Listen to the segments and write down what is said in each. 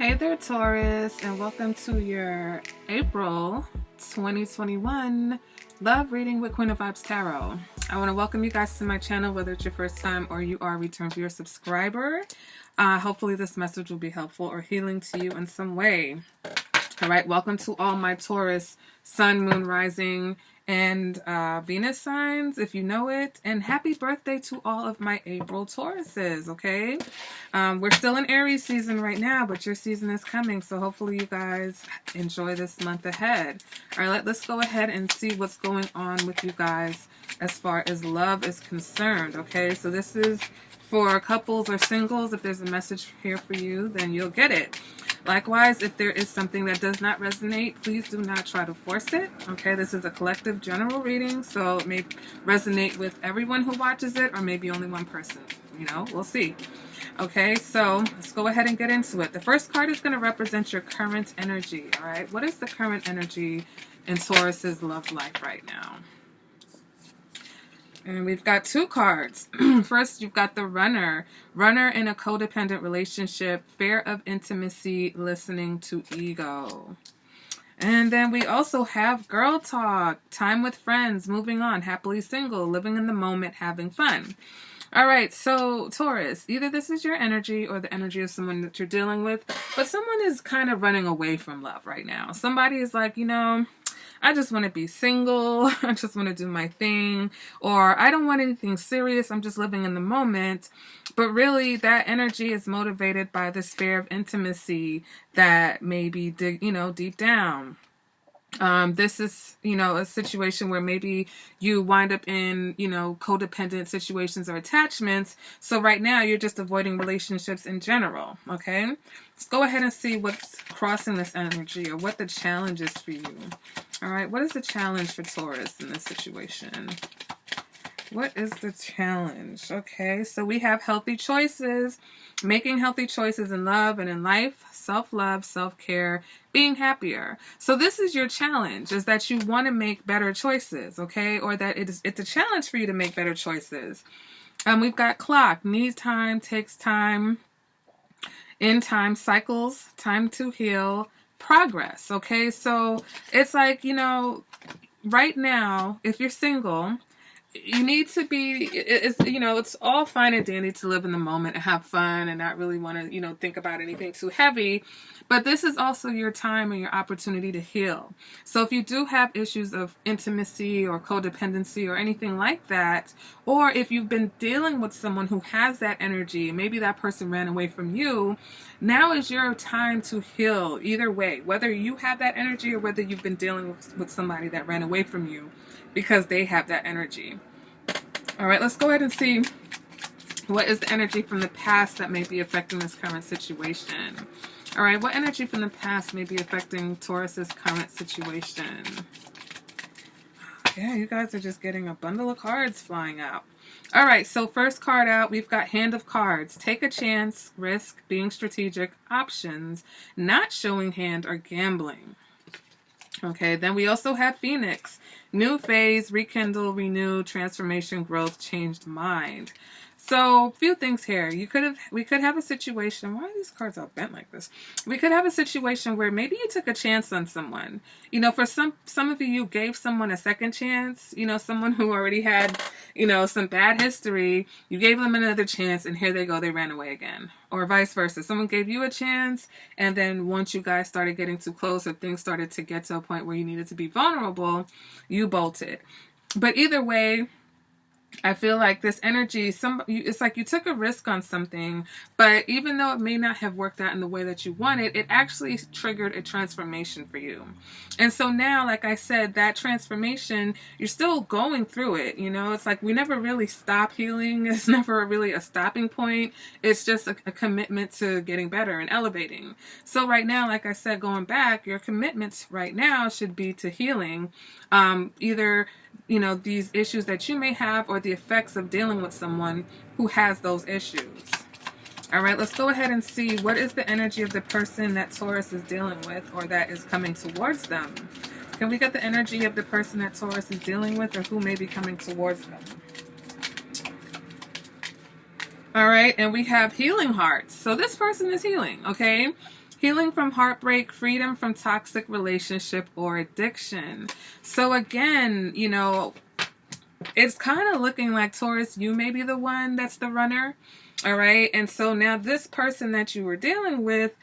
Hey there, Taurus, and welcome to your April 2021 love reading with Queen of Vibes Tarot. I want to welcome you guys to my channel, whether it's your first time or you are a return viewer subscriber. Hopefully this message will be helpful or healing to you in some way. All right, welcome to all my Taurus, Sun, Moon, Rising, and Venus signs, if you know it. And happy birthday to all of my April Tauruses, okay? We're still in Aries season right now, but your season is coming, so hopefully you guys enjoy this month ahead. All right, let's go ahead and see what's going on with you guys as far as love is concerned, okay? So this is for couples or singles. If there's a message here for you, then you'll get it. Likewise, if there is something that does not resonate, please do not try to force it. Okay, this is a collective general reading, so it may resonate with everyone who watches it or maybe only one person. You know, we'll see. Okay, so let's go ahead and get into it. The first card is going to represent your current energy. All right, what is the current energy in Taurus's love life right now? And we've got two cards. First, you've got the runner. Runner in a codependent relationship, fear of intimacy, listening to ego. And then we also have girl talk, time with friends, moving on, happily single, living in the moment, having fun. All right, so Taurus, either this is your energy or the energy of someone that you're dealing with, but someone is kind of running away from love right now. Somebody is like, you know, I just want to be single. I just want to do my thing. Or I don't want anything serious. I'm just living in the moment. But really, that energy is motivated by this fear of intimacy that may be, deep down. This is, a situation where maybe you wind up in, codependent situations or attachments. So right now you're just avoiding relationships in general. Okay. Let's go ahead and see what's crossing this energy or what the challenge is for you. All right. What is the challenge for Taurus in this situation? What is the challenge? Okay. So we have healthy choices, making healthy choices in love and in life, self-love, self-care, being happier. So this is your challenge, is that you want to make better choices, okay? Or that it's a challenge for you to make better choices. We've got clock, need time, takes time, in time, cycles, time to heal, progress, okay? So it's like, right now, if you're single, you need to be, it's all fine and dandy to live in the moment and have fun and not really want to, think about anything too heavy. But this is also your time and your opportunity to heal. So if you do have issues of intimacy or codependency or anything like that, or if you've been dealing with someone who has that energy, maybe that person ran away from you, now is your time to heal either way, whether you have that energy or whether you've been dealing with somebody that ran away from you because they have that energy. All right, let's go ahead and see what is the energy from the past that may be affecting this current situation. All right, what energy from the past may be affecting Taurus's current situation? Yeah, you guys are just getting a bundle of cards flying out. All right, so first card out, we've got Hand of Cards. Take a chance, risk, being strategic, options, not showing hand, or gambling. Okay, then we also have Phoenix. New phase, rekindle, renew, transformation, growth, changed mind. So, a few things here. We could have a situation. Why are these cards all bent like this? We could have a situation where maybe you took a chance on someone. For some of you, you gave someone a second chance. Someone who already had, some bad history. You gave them another chance, and here they go. They ran away again. Or vice versa. Someone gave you a chance, and then once you guys started getting too close or things started to get to a point where you needed to be vulnerable, you bolted. But either way, I feel like this energy, it's like you took a risk on something, but even though it may not have worked out in the way that you wanted, it actually triggered a transformation for you. And so now, like I said, that transformation, you're still going through it. It's like we never really stop healing. It's never really a stopping point. It's just a commitment to getting better and elevating. So right now, like I said, going back, your commitments right now should be to healing, either these issues that you may have or the effects of dealing with someone who has those issues. All right, let's go ahead and see what is the energy of the person that Taurus is dealing with or that is coming towards them. Can we get the energy of the person that Taurus is dealing with or who may be coming towards them? All right, and we have healing hearts. So this person is healing, okay? Healing from heartbreak, freedom from toxic relationship or addiction. So again, you know, it's kind of looking like, Taurus, you may be the one that's the runner. All right. And so now this person that you were dealing with,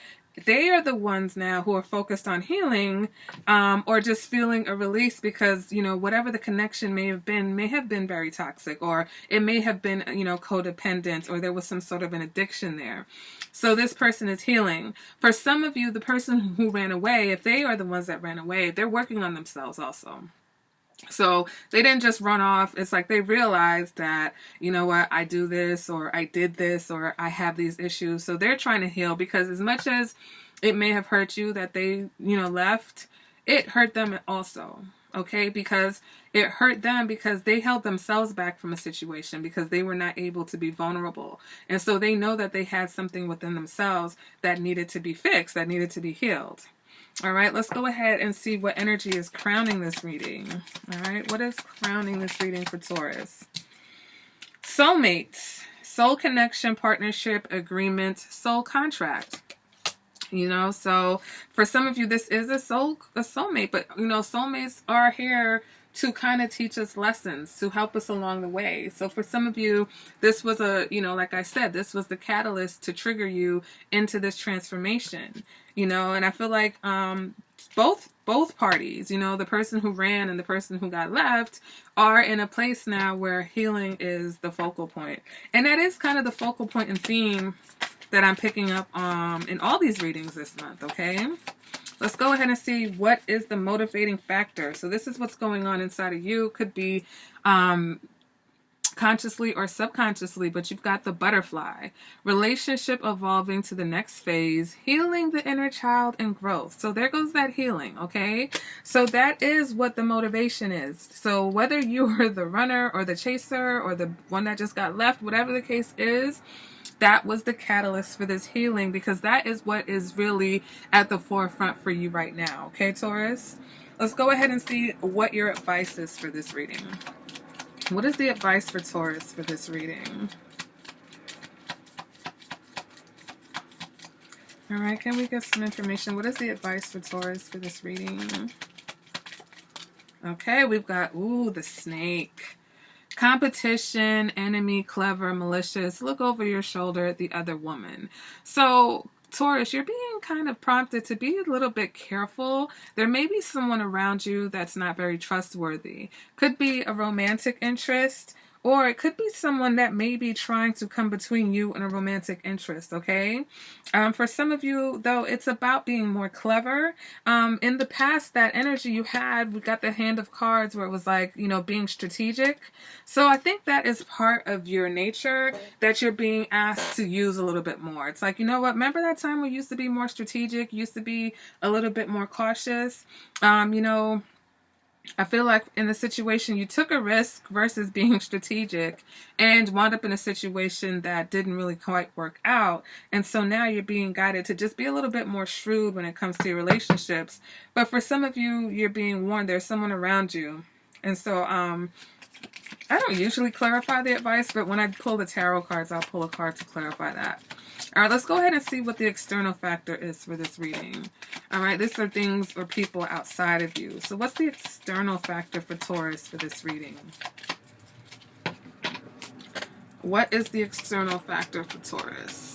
they are the ones now who are focused on healing, or just feeling a release because, you know, whatever the connection may have been very toxic, or it may have been, you know, codependent, or there was some sort of an addiction there. So this person is healing. For some of you, the person who ran away, if they are the ones that ran away, they're working on themselves also. So they didn't just run off. It's like they realized that, you know what, I do this, or I did this, or I have these issues. So they're trying to heal, because as much as it may have hurt you that they, you know, left, it hurt them also. Okay, because it hurt them because they held themselves back from a situation because they were not able to be vulnerable. And so they know that they had something within themselves that needed to be fixed, that needed to be healed. All right, let's go ahead and see what energy is crowning this reading. All right, what is crowning this reading for Taurus? Soulmates, soul connection, partnership, agreement, soul contract. You know, so for some of you, this is a soulmate, but you know, soulmates are here to kind of teach us lessons, to help us along the way. So for some of you, this was a, you know, like I said, this was the catalyst to trigger you into this transformation, you know, and I feel like both parties, you know, the person who ran and the person who got left are in a place now where healing is the focal point. And that is kind of the focal point and theme that I'm picking up in all these readings this month, okay? Let's go ahead and see what is the motivating factor. So this is what's going on inside of you. Could be consciously or subconsciously, but you've got the butterfly. Relationship evolving to the next phase. Healing the inner child and growth. So there goes that healing, okay? So that is what the motivation is. So whether you are the runner or the chaser or the one that just got left, whatever the case is, that was the catalyst for this healing, because that is what is really at the forefront for you right now. Okay, Taurus? Let's go ahead and see what your advice is for this reading. What is the advice for Taurus for this reading? All right, can we get some information? What is the advice for Taurus for this reading? Okay, we've got, the snake. Competition, enemy, clever, malicious, look over your shoulder at the other woman. So, Taurus, you're being kind of prompted to be a little bit careful. There may be someone around you that's not very trustworthy. Could be a romantic interest, or it could be someone that may be trying to come between you and a romantic interest, okay? For some of you, though, it's about being more clever. In the past, that energy you had, we got the hand of cards where it was like, you know, being strategic. So I think that is part of your nature that you're being asked to use a little bit more. It's like, you know what, remember that time we used to be more strategic, used to be a little bit more cautious? You know, I feel like in the situation you took a risk versus being strategic and wound up in a situation that didn't really quite work out. And so now you're being guided to just be a little bit more shrewd when it comes to your relationships. But for some of you, you're being warned there's someone around you. And so I don't usually clarify the advice, but when I pull the tarot cards, I'll pull a card to clarify that. All right, let's go ahead and see what the external factor is for this reading. All right, these are things or people outside of you. So what's the external factor for Taurus for this reading? What is the external factor for Taurus?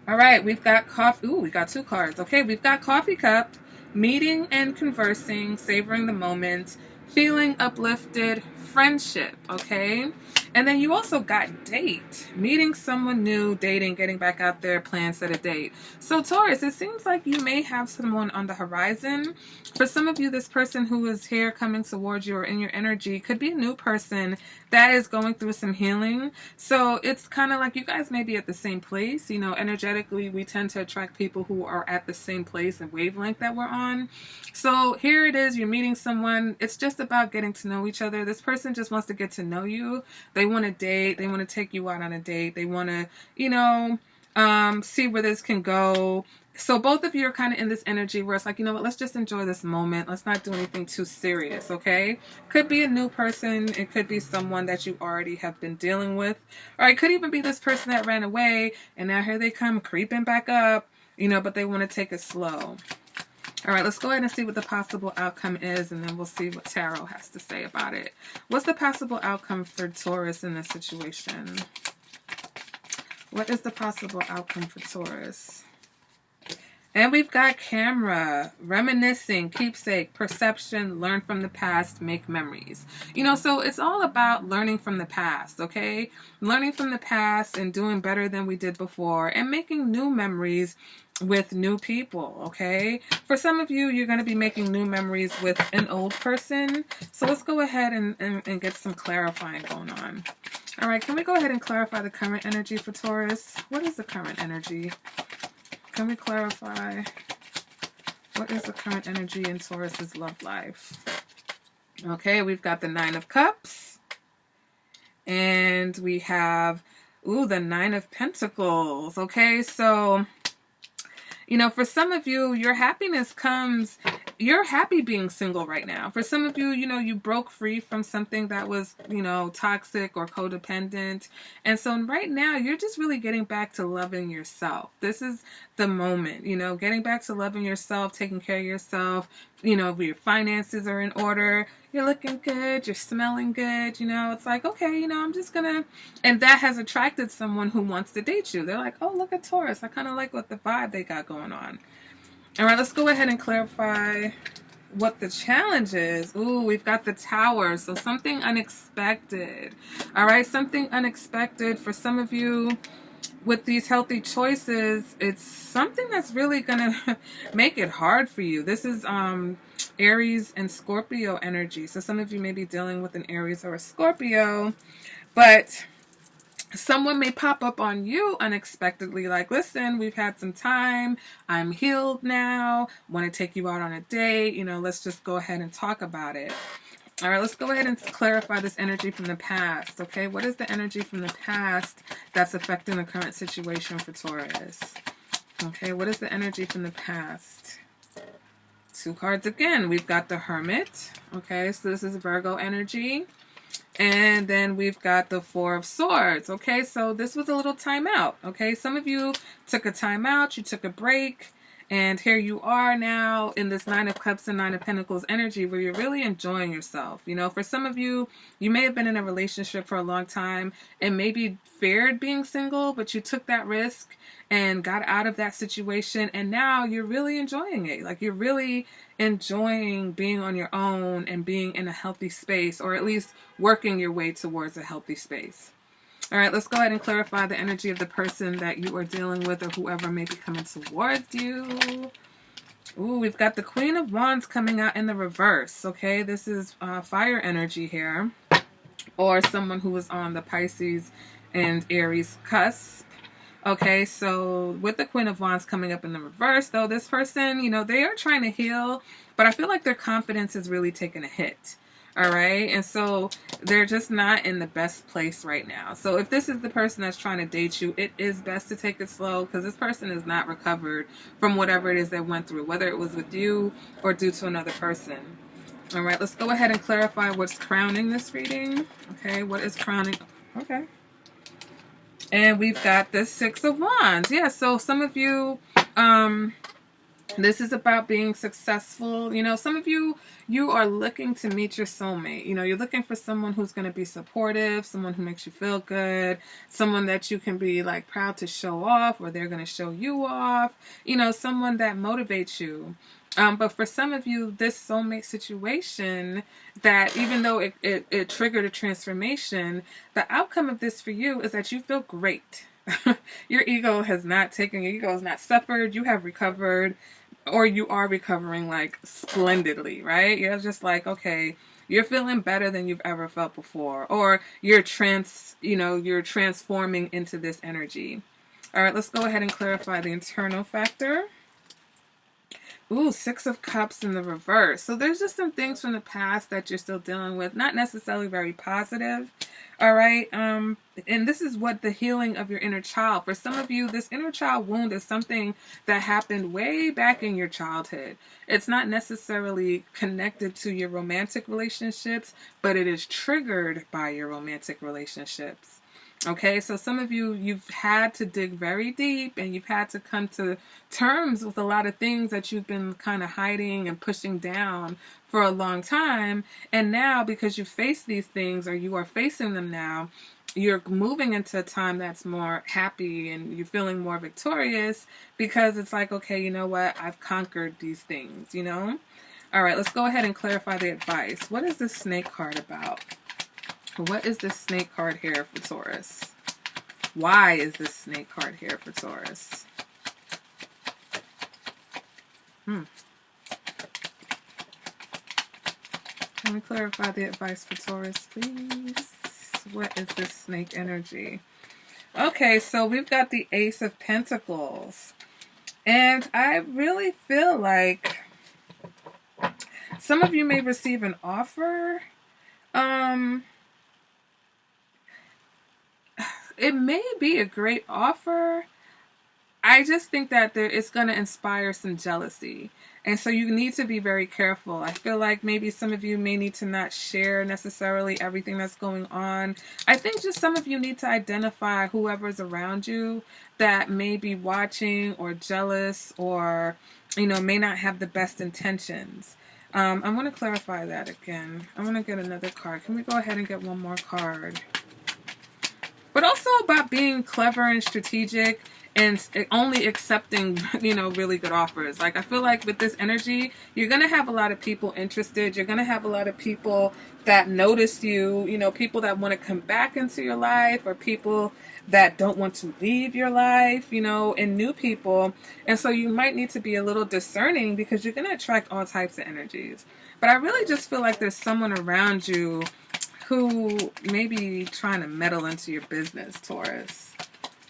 All right, we've got coffee. Ooh, we got two cards. Okay, we've got coffee cup, meeting and conversing, savoring the moment, feeling uplifted, friendship, okay? And then you also got date, meeting someone new, dating, getting back out there, plan, set a date. So Taurus, it seems like you may have someone on the horizon. For some of you, this person who is here coming towards you or in your energy could be a new person that is going through some healing. So it's kind of like you guys may be at the same place. You know, energetically, we tend to attract people who are at the same place and wavelength that we're on. So here it is, you're meeting someone. It's just about getting to know each other. This person just wants to get to know you. They want to date. They want to take you out on a date. They want to, you know, see where this can go. So both of you are kind of in this energy where it's like, you know what, let's just enjoy this moment. Let's not do anything too serious, okay? Could be a new person. It could be someone that you already have been dealing with. Or it could even be this person that ran away and now here they come creeping back up, you know, but they want to take it slow. All right, let's go ahead and see what the possible outcome is, and then we'll see what Tarot has to say about it. What's the possible outcome for Taurus in this situation? What is the possible outcome for Taurus? And we've got camera, reminiscing, keepsake, perception, learn from the past, make memories. You know, so it's all about learning from the past, okay? Learning from the past and doing better than we did before and making new memories with new people, okay? For some of you, you're going to be making new memories with an old person. So let's go ahead and get some clarifying going on. All right, can we go ahead and clarify the current energy for Taurus? What is the current energy? Can we clarify what is the current energy in Taurus's love life? Okay, we've got the Nine of Cups. And we have, the Nine of Pentacles. Okay, so, you know, for some of you, your happiness comes, you're happy being single right now. For some of you, you know, you broke free from something that was, you know, toxic or codependent. And so right now, you're just really getting back to loving yourself. This is the moment, you know, getting back to loving yourself, taking care of yourself. You know, your finances are in order. You're looking good. You're smelling good. You know, it's like, okay, you know, I'm just gonna, and that has attracted someone who wants to date you. They're like, oh, look at Taurus. I kind of like what the vibe they got going on. All right, let's go ahead and clarify what the challenge is. Ooh, we've got the Tower. So something unexpected. All right, something unexpected for some of you with these healthy choices. It's something that's really going to make it hard for you. This is Aries and Scorpio energy. So some of you may be dealing with an Aries or a Scorpio, but someone may pop up on you unexpectedly like, listen, we've had some time. I'm healed now. Want to take you out on a date. You know, let's just go ahead and talk about it. All right, let's go ahead and clarify this energy from the past, okay? What is the energy from the past that's affecting the current situation for Taurus? Okay, what is the energy from the past? Two cards again. We've got the Hermit, okay? So this is Virgo energy. And then we've got the Four of Swords, okay? So this was a little timeout, okay? Some of you took a timeout, you took a break, and here you are now in this Nine of Cups and Nine of Pentacles energy where you're really enjoying yourself. You know, for some of you, you may have been in a relationship for a long time and maybe feared being single, but you took that risk and got out of that situation, and now you're really enjoying it. Like, you're really enjoying being on your own and being in a healthy space, or at least working your way towards a healthy space. All right, let's go ahead and clarify the energy of the person that you are dealing with or whoever may be coming towards you. Ooh, we've got the Queen of Wands coming out in the reverse, okay? This is fire energy here, or someone who is on the Pisces and Aries cusp. Okay, so with the Queen of Wands coming up in the reverse, though, this person, you know, they are trying to heal, but I feel like their confidence is really taking a hit. All right, and so they're just not in the best place right now. So if this is the person that's trying to date you, it is best to take it slow, because this person is not recovered from whatever it is they went through, whether it was with you or due to another person. All right, let's go ahead and clarify what's crowning this reading. Okay, what is crowning? Okay. And we've got the Six of Wands. Yeah, so some of you, this is about being successful. You know, some of you, you are looking to meet your soulmate. You know, you're looking for someone who's going to be supportive, someone who makes you feel good, someone that you can be like proud to show off, or they're going to show you off. You know, someone that motivates you. But for some of you, this soulmate situation, that even though it triggered a transformation, the outcome of this for you is that you feel great. Your ego has not suffered. You have recovered, or you are recovering like splendidly, right? You're just like, okay, you're feeling better than you've ever felt before, or you're transforming into this energy. All right, let's go ahead and clarify the internal factor. Ooh, Six of Cups in the reverse. So there's just some things from the past that you're still dealing with. Not necessarily very positive. All right. And this is what the healing of your inner child. For some of you, this inner child wound is something that happened way back in your childhood. It's not necessarily connected to your romantic relationships, but it is triggered by your romantic relationships. Okay, so some of you, you've had to dig very deep and you've had to come to terms with a lot of things that you've been kind of hiding and pushing down for a long time. And now, because you face these things, or you are facing them now, you're moving into a time that's more happy and you're feeling more victorious, because it's like, okay, you know what? I've conquered these things, you know? All right, let's go ahead and clarify the advice. What is this snake card about? What is this snake card here for Taurus? Why is this snake card here for Taurus? Can we clarify the advice for Taurus, please? What is this snake energy? Okay, so we've got the Ace of Pentacles. And I really feel like some of you may receive an offer. It may be a great offer. I just think that it's going to inspire some jealousy. And so you need to be very careful. I feel like maybe some of you may need to not share necessarily everything that's going on. I think just some of you need to identify whoever's around you that may be watching or jealous, or, you know, may not have the best intentions. I want to clarify that again. I want to get another card. Can we go ahead and get one more card? But also about being clever and strategic and only accepting, you know, really good offers. Like, I feel like with this energy, you're going to have a lot of people interested. You're going to have a lot of people that notice you, you know, people that want to come back into your life, or people that don't want to leave your life, you know, and new people. And so you might need to be a little discerning, because you're going to attract all types of energies. But I really just feel like there's someone around you who may be trying to meddle into your business, Taurus.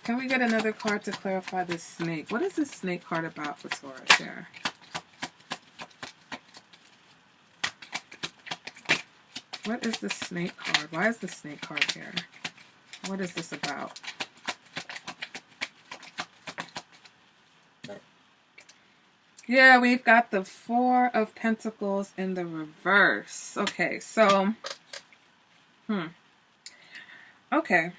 Can we get another card to clarify this snake? What is this snake card about for Taurus here? What is the snake card? Why is the snake card here? What is this about? Yeah, we've got the Four of Pentacles in the reverse. Okay, so... Okay.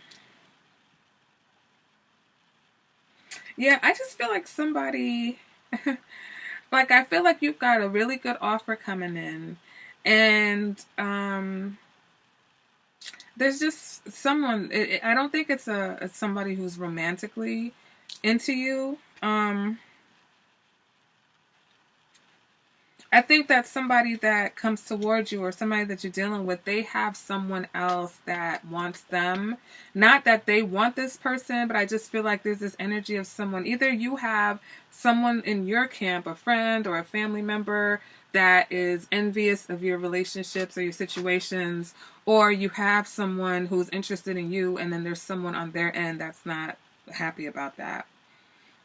Yeah, I just feel like somebody, like, I feel like you've got a really good offer coming in, and there's just someone, I don't think it's somebody who's romantically into you. I think that somebody that comes towards you, or somebody that you're dealing with, they have someone else that wants them. Not that they want this person, but I just feel like there's this energy of someone. Either you have someone in your camp, a friend or a family member, that is envious of your relationships or your situations, or you have someone who's interested in you, and then there's someone on their end that's not happy about that.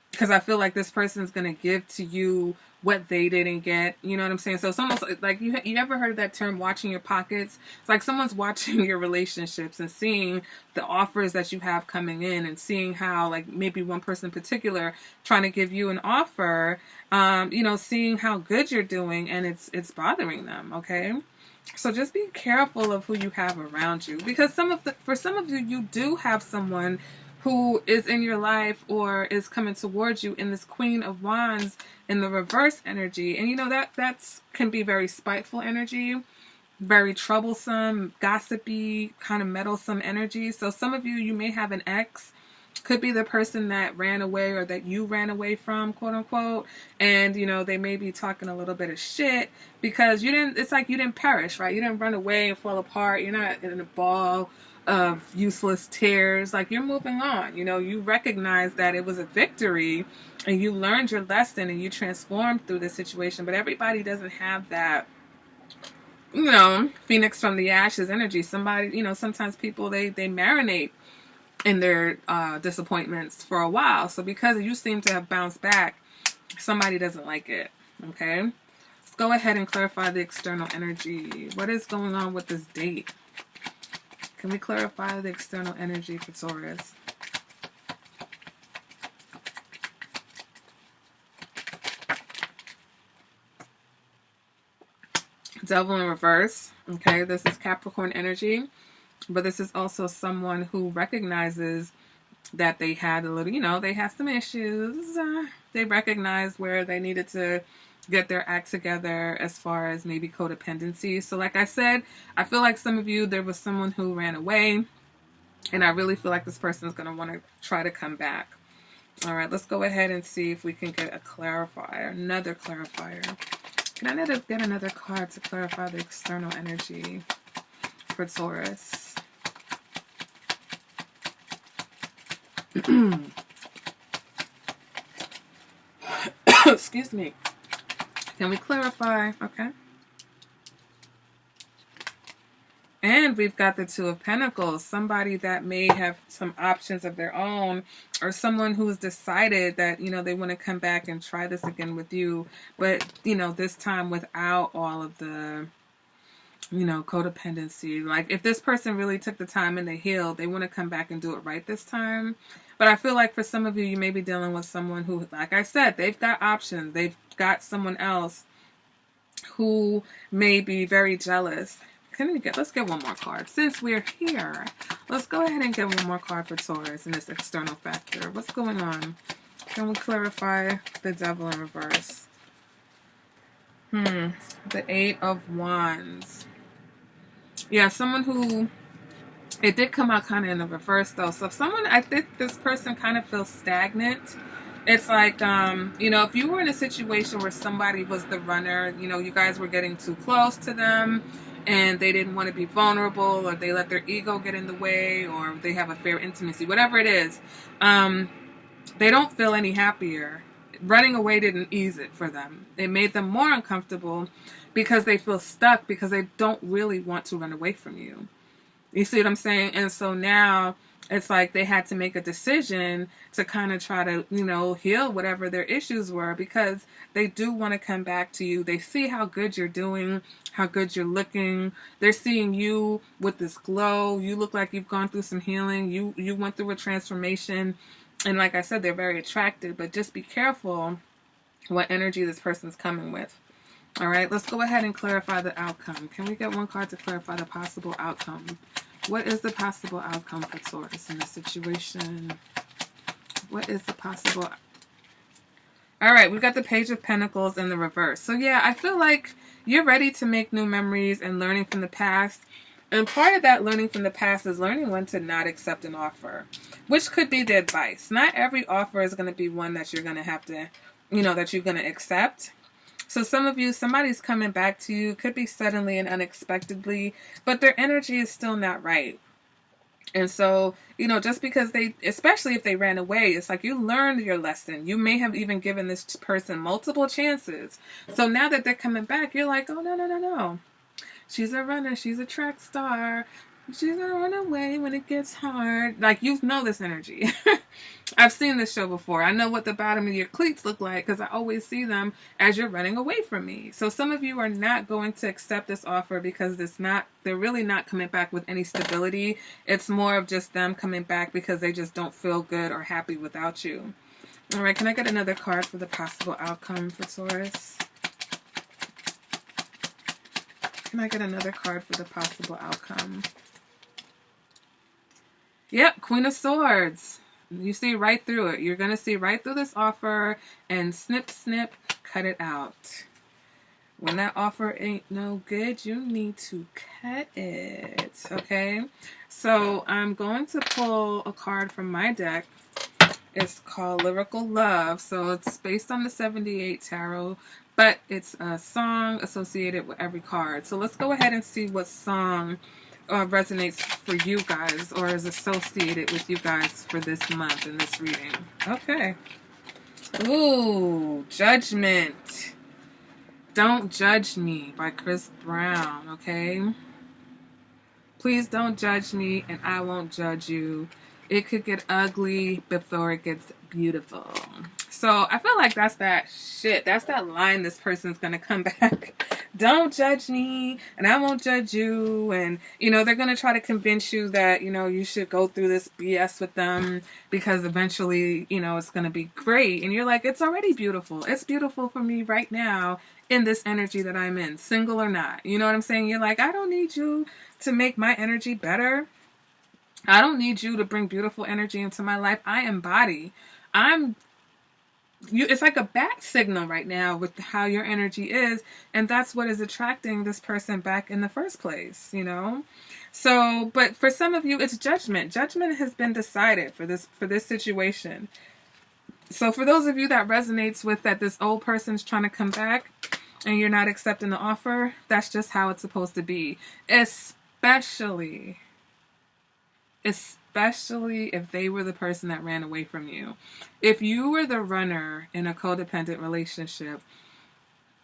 Because I feel like this person's going to give to you what they didn't get. You know what I'm saying? So it's almost like, you ever heard of that term, watching your pockets? It's like someone's watching your relationships and seeing the offers that you have coming in, and seeing how, like, maybe one person in particular trying to give you an offer, you know, seeing how good you're doing, and it's bothering them, okay? So just be careful of who you have around you, because for some of you, you do have someone who is in your life or is coming towards you in this Queen of Wands in the reverse energy. And you know, that's can be very spiteful energy, very troublesome, gossipy, kind of meddlesome energy. So some of you, you may have an ex, could be the person that ran away or that you ran away from, quote unquote. And, you know, they may be talking a little bit of shit because it's like you didn't perish, right? You didn't run away and fall apart. You're not in a ball of useless tears. Like, you're moving on. You know, you recognize that it was a victory and you learned your lesson and you transformed through the situation. But everybody doesn't have that, you know, phoenix from the ashes energy. Somebody, you know, sometimes people, they marinate in their disappointments for a while. So because you seem to have bounced back, somebody doesn't like it. Okay, let's go ahead and clarify the external energy. What is going on with this date? Can we clarify the external energy for Taurus? Devil in reverse. Okay, this is Capricorn energy, but this is also someone who recognizes that they had a little, they had some issues. They recognized where they needed to get their act together as far as maybe codependency. So like I said, I feel like some of you, there was someone who ran away, and I really feel like this person is going to want to try to come back. All right, let's go ahead and see if we can get a clarifier, another clarifier. Can I get another card to clarify the external energy for Taurus? Excuse me. Can we clarify? Okay. And we've got the Two of Pentacles. Somebody that may have some options of their own, or someone who's decided that, they want to come back and try this again with you. But, this time without all of the, codependency. Like if this person really took the time and they healed, they want to come back and do it right this time. But I feel like for some of you, you may be dealing with someone who, like I said, they've got options. They've got someone else who may be very jealous. Let's get one more card. Since we're here, let's go ahead and get one more card for Taurus in this external factor. What's going on? Can we clarify the Devil in reverse? The Eight of Wands. Yeah, someone who, it did come out kind of in the reverse though. So if someone, I think this person kind of feels stagnant. It's like, if you were in a situation where somebody was the runner, you guys were getting too close to them and they didn't want to be vulnerable, or they let their ego get in the way, or they have a fair intimacy, whatever it is, they don't feel any happier. Running away didn't ease it for them. It made them more uncomfortable because they feel stuck, because they don't really want to run away from you. You see what I'm saying? And so now it's like they had to make a decision to kind of try to, heal whatever their issues were, because they do want to come back to you. They see how good you're doing, how good you're looking. They're seeing you with this glow. You look like you've gone through some healing. You went through a transformation. And like I said, they're very attracted, but just be careful what energy this person's coming with. All right, let's go ahead and clarify the outcome. Can we get one card to clarify the possible outcome? What is the possible outcome for Taurus in this situation? What is the possible? All right, we've got the Page of Pentacles in the reverse. So yeah, I feel like you're ready to make new memories and learning from the past. And part of that learning from the past is learning when to not accept an offer, which could be the advice. Not every offer is going to be one that you're going to have to, that you're going to accept. So some of you, somebody's coming back to you, could be suddenly and unexpectedly, but their energy is still not right. And so, just because especially if they ran away, it's like you learned your lesson. You may have even given this person multiple chances. So now that they're coming back, you're like, oh, no. She's a runner. She's a track star. She's gonna run away when it gets hard. Like, you know this energy. I've seen this show before. I know what the bottom of your cleats look like because I always see them as you're running away from me. So some of you are not going to accept this offer because they're really not coming back with any stability. It's more of just them coming back because they just don't feel good or happy without you. All right, can I get another card for the possible outcome for Taurus? Can I get another card for the possible outcome? Yep, Queen of Swords. You see right through it. You're going to see right through this offer and snip, snip, cut it out. When that offer ain't no good, you need to cut it. Okay? So I'm going to pull a card from my deck. It's called Lyrical Love. So it's based on the 78 Tarot, but it's a song associated with every card. So let's go ahead and see what song resonates for you guys or is associated with you guys for this month in this reading. Okay. Ooh, Judgment. Don't Judge Me by Chris Brown, okay? Please don't judge me and I won't judge you. It could get ugly before it gets beautiful. So I feel like that's that shit. That's that line this person's going to come back don't judge me and I won't judge you. And, you know, they're going to try to convince you that, you know, you should go through this BS with them because eventually, you know, it's going to be great. And you're like, it's already beautiful. It's beautiful for me right now in this energy that I'm in, single or not. You know what I'm saying? You're like, I don't need you to make my energy better. I don't need you to bring beautiful energy into my life. I embody. It's like a bat signal right now with how your energy is, and that's what is attracting this person back in the first place, you know. So, but for some of you, it's judgment. Judgment has been decided for this situation. So for those of you that resonates with that this old person's trying to come back and you're not accepting the offer, that's just how it's supposed to be. Especially if they were the person that ran away from you. If you were the runner in a codependent relationship,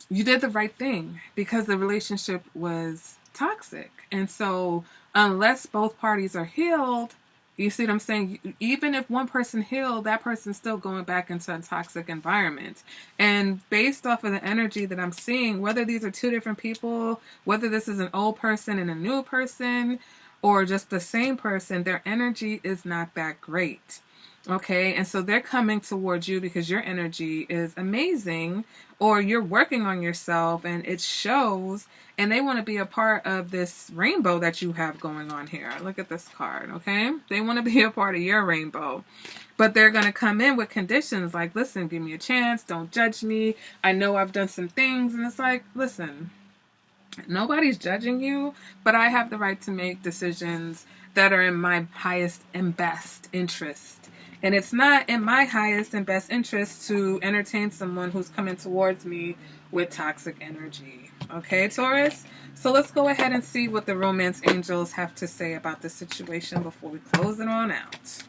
you did the right thing because the relationship was toxic. And so unless both parties are healed, you see what I'm saying? Even if one person healed, that person's still going back into a toxic environment. And based off of the energy that I'm seeing, whether these are two different people, whether this is an old person and a new person, or just the same person, their energy is not that great. Okay, and so they're coming towards you because your energy is amazing, or you're working on yourself and it shows, and they want to be a part of this rainbow that you have going on here. Look at this card, okay? They want to be a part of your rainbow. But they're going to come in with conditions like, listen, give me a chance, don't judge me. I know I've done some things, and it's like, listen, nobody's judging you, but I have the right to make decisions that are in my highest and best interest. And it's not in my highest and best interest to entertain someone who's coming towards me with toxic energy. Okay, Taurus? So let's go ahead and see what the romance angels have to say about this situation before we close it on out.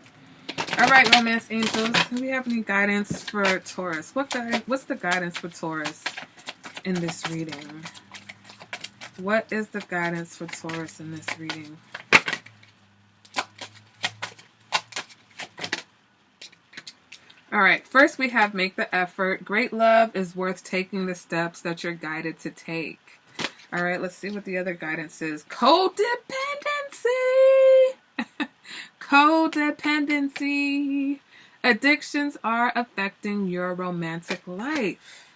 All right, romance angels, do we have any guidance for Taurus? What's the guidance for Taurus in this reading? What is the guidance for Taurus in this reading? All right, first we have make the effort. Great love is worth taking the steps that you're guided to take. All right, let's see what the other guidance is. Codependency. Codependency. Addictions are affecting your romantic life.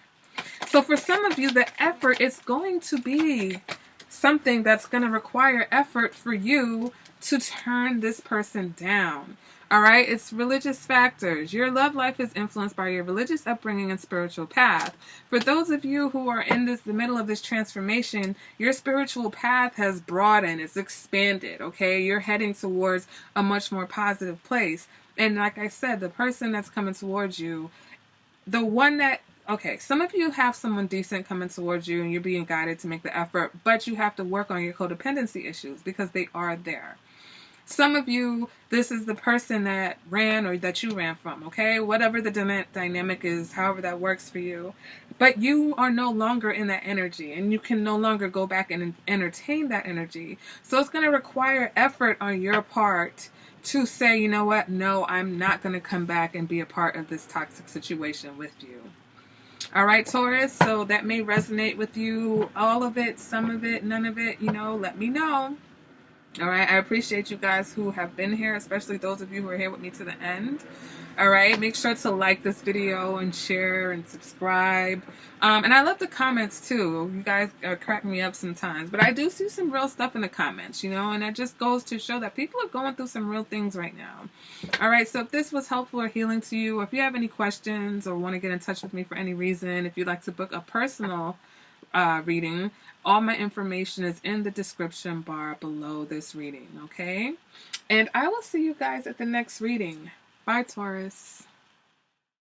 So for some of you, the effort is going to be something that's going to require effort for you to turn this person down. All right, it's religious factors. Your love life is influenced by your religious upbringing and spiritual path. For those of you who are in the middle of this transformation, your spiritual path has broadened, it's expanded, okay? You're heading towards a much more positive place. And like I said, the person that's coming towards you, the one that okay, some of you have someone decent coming towards you and you're being guided to make the effort, but you have to work on your codependency issues because they are there. Some of you, this is the person that ran or that you ran from, okay? Whatever the dynamic is, however that works for you. But you are no longer in that energy and you can no longer go back and entertain that energy. So it's going to require effort on your part to say, you know what? No, I'm not going to come back and be a part of this toxic situation with you. All right, Taurus, so that may resonate with you, all of it, some of it, none of it, you know, let me know. All right, I appreciate you guys who have been here, especially those of you who are here with me to the end. All right, make sure to like this video and share and subscribe. And I love the comments too. You guys crack me up sometimes, but I do see some real stuff in the comments, you know, and that just goes to show that people are going through some real things right now. All right, so if this was helpful or healing to you, or if you have any questions or want to get in touch with me for any reason, if you'd like to book a personal reading, all my information is in the description bar below this reading, okay? And I will see you guys at the next reading. Bye, Taurus.